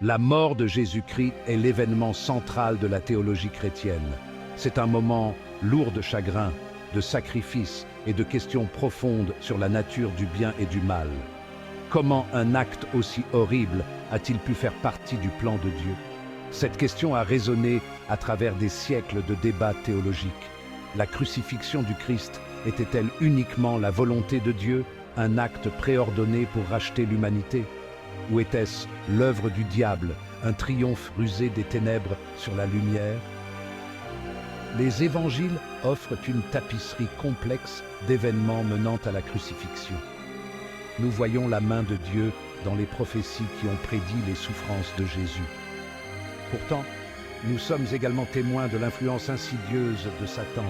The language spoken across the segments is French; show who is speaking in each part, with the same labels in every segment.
Speaker 1: La mort de Jésus-Christ est l'événement central de la théologie chrétienne. C'est un moment lourd de chagrin, de sacrifice et de questions profondes sur la nature du bien et du mal. Comment un acte aussi horrible a-t-il pu faire partie du plan de Dieu? Cette question a résonné à travers des siècles de débats théologiques. La crucifixion du Christ était-elle uniquement la volonté de Dieu, un acte préordonné pour racheter l'humanité? Ou était-ce l'œuvre du diable, un triomphe rusé des ténèbres sur la lumière? Les évangiles offrent une tapisserie complexe d'événements menant à la crucifixion. Nous voyons la main de Dieu dans les prophéties qui ont prédit les souffrances de Jésus. Pourtant, nous sommes également témoins de l'influence insidieuse de Satan,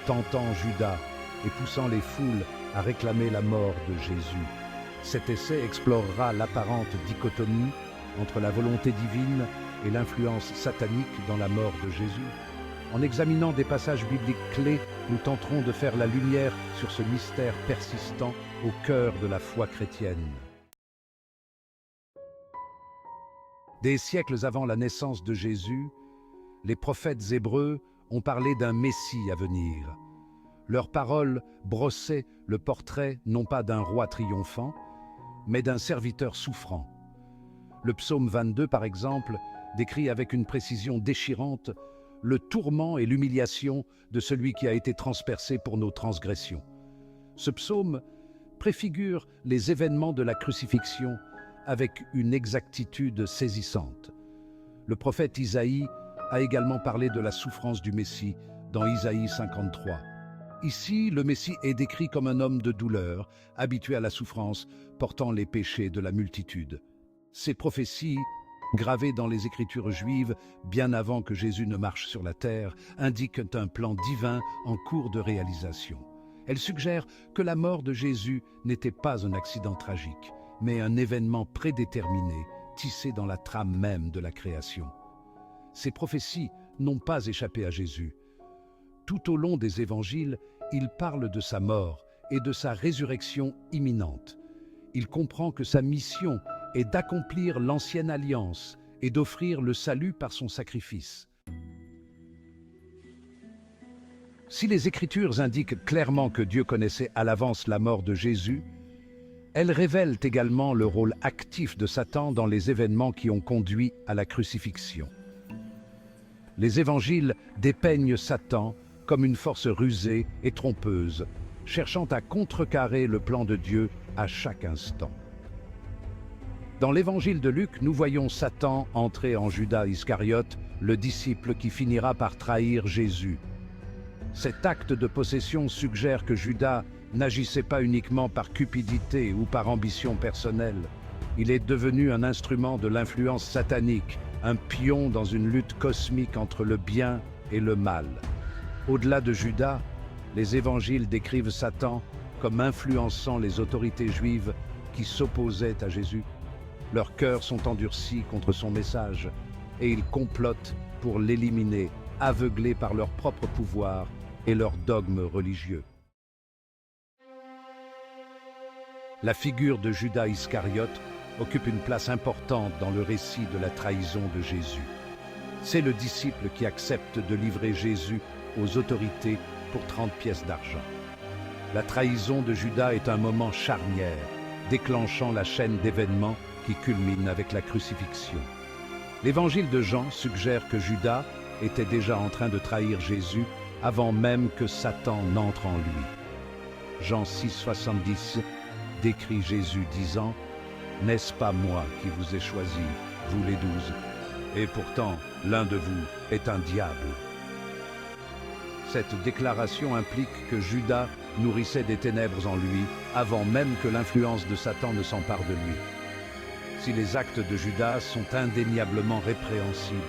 Speaker 1: tentant Judas et poussant les foules à réclamer la mort de Jésus. Cet essai explorera l'apparente dichotomie entre la volonté divine et l'influence satanique dans la mort de Jésus. En examinant des passages bibliques clés, nous tenterons de faire la lumière sur ce mystère persistant au cœur de la foi chrétienne. Des siècles avant la naissance de Jésus, les prophètes hébreux ont parlé d'un Messie à venir. Leurs paroles brossaient le portrait non pas d'un roi triomphant, mais d'un serviteur souffrant. Le psaume 22, par exemple, décrit avec une précision déchirante le tourment et l'humiliation de celui qui a été transpercé pour nos transgressions. Ce psaume préfigure les événements de la crucifixion avec une exactitude saisissante. Le prophète Isaïe a également parlé de la souffrance du Messie dans Isaïe 53. Ici, le Messie est décrit comme un homme de douleur, habitué à la souffrance, portant les péchés de la multitude. Ces prophéties, gravées dans les Écritures juives bien avant que Jésus ne marche sur la terre, indiquent un plan divin en cours de réalisation. Elles suggèrent que la mort de Jésus n'était pas un accident tragique, mais un événement prédéterminé, tissé dans la trame même de la création. Ces prophéties n'ont pas échappé à Jésus. Tout au long des évangiles, il parle de sa mort et de sa résurrection imminente. Il comprend que sa mission est d'accomplir l'ancienne alliance et d'offrir le salut par son sacrifice. Si les Écritures indiquent clairement que Dieu connaissait à l'avance la mort de Jésus, elles révèlent également le rôle actif de Satan dans les événements qui ont conduit à la crucifixion. Les évangiles dépeignent Satan comme une force rusée et trompeuse, cherchant à contrecarrer le plan de Dieu à chaque instant. Dans l'évangile de Luc, nous voyons Satan entrer en Judas Iscariote, le disciple qui finira par trahir Jésus. Cet acte de possession suggère que Judas n'agissait pas uniquement par cupidité ou par ambition personnelle. Il est devenu un instrument de l'influence satanique, un pion dans une lutte cosmique entre le bien et le mal. Au-delà de Judas, les évangiles décrivent Satan comme influençant les autorités juives qui s'opposaient à Jésus. Leurs cœurs sont endurcis contre son message et ils complotent pour l'éliminer, aveuglés par leur propre pouvoir et leurs dogmes religieux. La figure de Judas Iscariote occupe une place importante dans le récit de la trahison de Jésus. C'est le disciple qui accepte de livrer Jésus aux autorités pour 30 pièces d'argent. La trahison de Judas est un moment charnière, déclenchant la chaîne d'événements qui culmine avec la crucifixion. L'évangile de Jean suggère que Judas était déjà en train de trahir Jésus avant même que Satan n'entre en lui. Jean 6, 70 décrit Jésus disant « N'est-ce pas moi qui vous ai choisi, vous les 12, et pourtant l'un de vous est un diable ». Cette déclaration implique que Judas nourrissait des ténèbres en lui avant même que l'influence de Satan ne s'empare de lui. Si les actes de Judas sont indéniablement répréhensibles,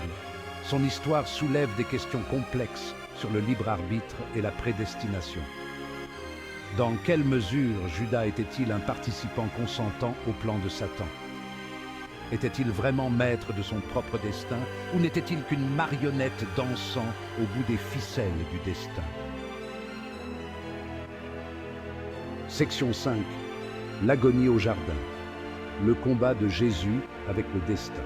Speaker 1: son histoire soulève des questions complexes sur le libre arbitre et la prédestination. Dans quelle mesure Judas était-il un participant consentant au plan de Satan? Était-il vraiment maître de son propre destin ou n'était-il qu'une marionnette dansant au bout des ficelles du destin? Section 5. L'agonie au jardin. Le combat de Jésus avec le destin.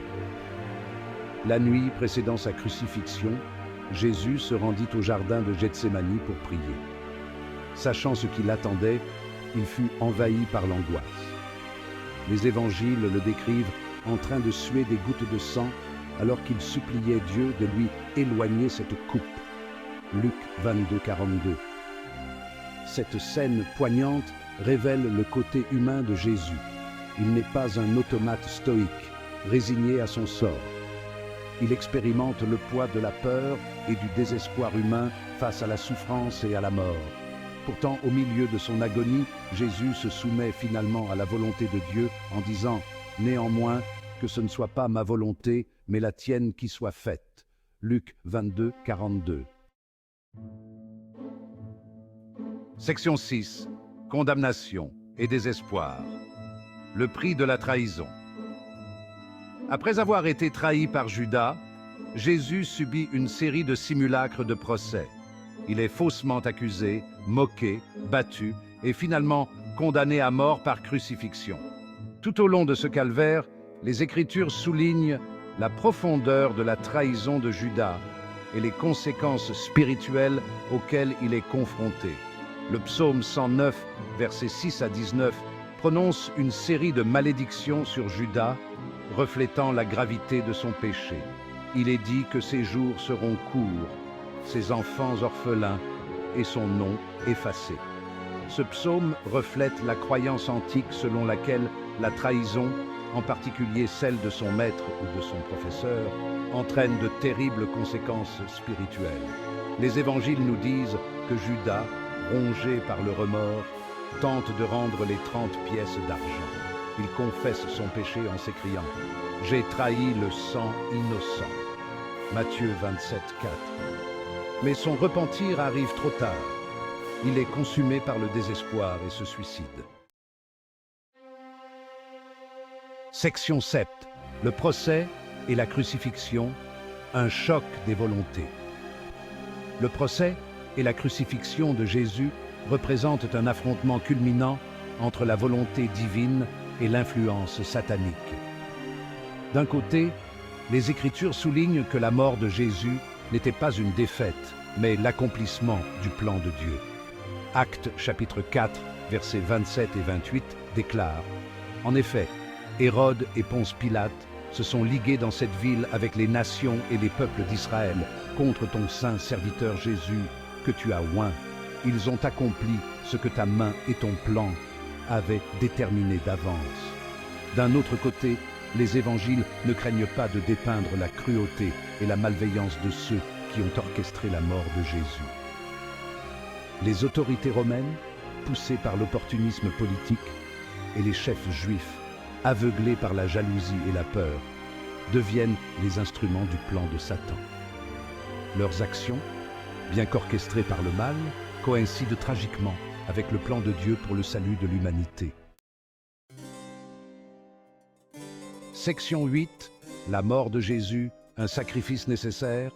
Speaker 1: La nuit précédant sa crucifixion, Jésus se rendit au jardin de Gethsémani pour prier. Sachant ce qui l'attendait, il fut envahi par l'angoisse. Les évangiles le décrivent en train de suer des gouttes de sang alors qu'il suppliait Dieu de lui éloigner cette coupe. Luc 22, 42. Cette scène poignante révèle le côté humain de Jésus. Il n'est pas un automate stoïque, résigné à son sort. Il expérimente le poids de la peur et du désespoir humain face à la souffrance et à la mort. Pourtant, au milieu de son agonie, Jésus se soumet finalement à la volonté de Dieu en disant « Néanmoins, que ce ne soit pas ma volonté, mais la tienne qui soit faite. » Luc 22, 42. Section 6. Condamnation et désespoir. Le prix de la trahison. Après avoir été trahi par Judas, Jésus subit une série de simulacres de procès. Il est faussement accusé, moqué, battu et finalement condamné à mort par crucifixion. Tout au long de ce calvaire, les Écritures soulignent la profondeur de la trahison de Judas et les conséquences spirituelles auxquelles il est confronté. Le psaume 109, versets 6 à 19, prononce une série de malédictions sur Judas, reflétant la gravité de son péché. Il est dit que ses jours seront courts, ses enfants orphelins et son nom effacé. Ce psaume reflète la croyance antique selon laquelle la trahison, en particulier celle de son maître ou de son professeur, entraîne de terribles conséquences spirituelles. Les évangiles nous disent que Judas, rongé par le remords, tente de rendre les 30 pièces d'argent. Il confesse son péché en s'écriant « J'ai trahi le sang innocent ». Matthieu 27, 4. Mais son repentir arrive trop tard. Il est consumé par le désespoir et se suicide. Section 7. Le procès et la crucifixion, un choc des volontés. Le procès et la crucifixion de Jésus représentent un affrontement culminant entre la volonté divine et l'influence satanique. D'un côté, les Écritures soulignent que la mort de Jésus n'était pas une défaite, mais l'accomplissement du plan de Dieu. Actes chapitre 4, versets 27 et 28 déclare « En effet, Hérode et Ponce Pilate se sont ligués dans cette ville avec les nations et les peuples d'Israël contre ton saint serviteur Jésus que tu as oint. Ils ont accompli ce que ta main et ton plan avaient déterminé d'avance. » D'un autre côté, les évangiles ne craignent pas de dépeindre la cruauté et la malveillance de ceux qui ont orchestré la mort de Jésus. Les autorités romaines, poussées par l'opportunisme politique, et les chefs juifs, aveuglés par la jalousie et la peur, deviennent les instruments du plan de Satan. Leurs actions, bien qu'orchestrées par le mal, coïncident tragiquement avec le plan de Dieu pour le salut de l'humanité. Section 8. La mort de Jésus, un sacrifice nécessaire.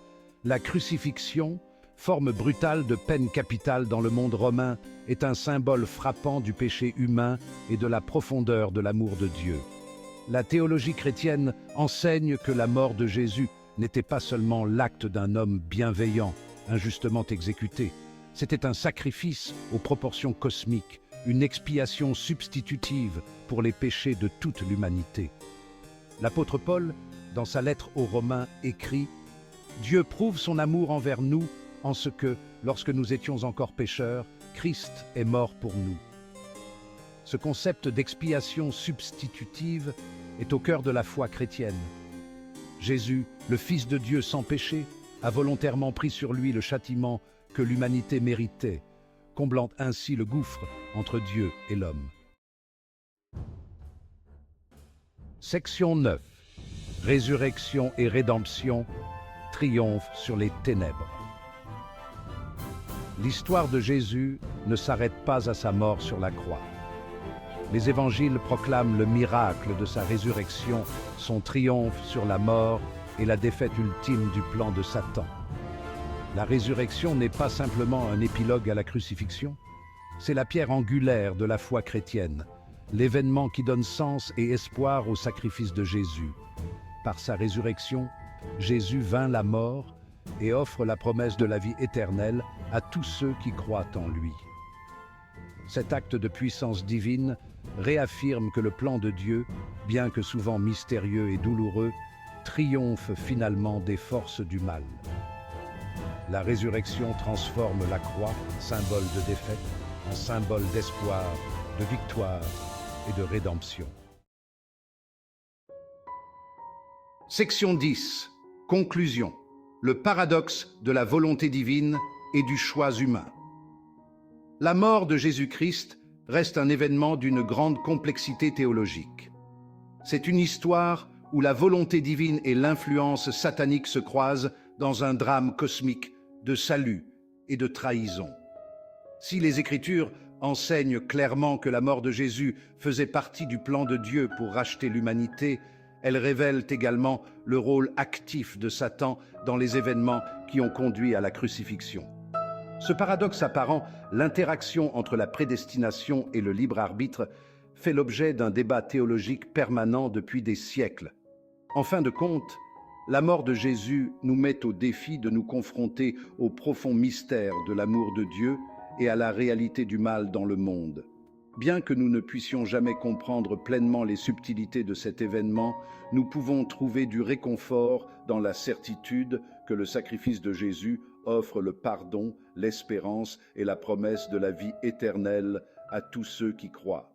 Speaker 1: La crucifixion, forme brutale de peine capitale dans le monde romain, est un symbole frappant du péché humain et de la profondeur de l'amour de Dieu. La théologie chrétienne enseigne que la mort de Jésus n'était pas seulement l'acte d'un homme bienveillant, injustement exécuté. C'était un sacrifice aux proportions cosmiques, une expiation substitutive pour les péchés de toute l'humanité. L'apôtre Paul, dans sa lettre aux Romains, écrit « Dieu prouve son amour envers nous en ce que, lorsque nous étions encore pécheurs, Christ est mort pour nous. » Ce concept d'expiation substitutive est au cœur de la foi chrétienne. Jésus, le Fils de Dieu sans péché, a volontairement pris sur lui le châtiment que l'humanité méritait, comblant ainsi le gouffre entre Dieu et l'homme. Section 9. Résurrection et rédemption, triomphe sur les ténèbres. L'histoire de Jésus ne s'arrête pas à sa mort sur la croix. Les évangiles proclament le miracle de sa résurrection, son triomphe sur la mort et la défaite ultime du plan de Satan. La résurrection n'est pas simplement un épilogue à la crucifixion, c'est la pierre angulaire de la foi chrétienne, l'événement qui donne sens et espoir au sacrifice de Jésus. Par sa résurrection, Jésus vainc la mort et offre la promesse de la vie éternelle à tous ceux qui croient en lui. Cet acte de puissance divine réaffirme que le plan de Dieu, bien que souvent mystérieux et douloureux, triomphe finalement des forces du mal. La résurrection transforme la croix, symbole de défaite, en symbole d'espoir, de victoire et de rédemption. Section 10. Conclusion. Le paradoxe de la volonté divine et du choix humain. La mort de Jésus-Christ reste un événement d'une grande complexité théologique. C'est une histoire où la volonté divine et l'influence satanique se croisent dans un drame cosmique de salut et de trahison. Si les Écritures enseignent clairement que la mort de Jésus faisait partie du plan de Dieu pour racheter l'humanité, elles révèlent également le rôle actif de Satan dans les événements qui ont conduit à la crucifixion. Ce paradoxe apparent, l'interaction entre la prédestination et le libre arbitre, fait l'objet d'un débat théologique permanent depuis des siècles. En fin de compte, la mort de Jésus nous met au défi de nous confronter au profond mystère de l'amour de Dieu et à la réalité du mal dans le monde. Bien que nous ne puissions jamais comprendre pleinement les subtilités de cet événement, nous pouvons trouver du réconfort dans la certitude que le sacrifice de Jésus offre le pardon, l'espérance et la promesse de la vie éternelle à tous ceux qui croient.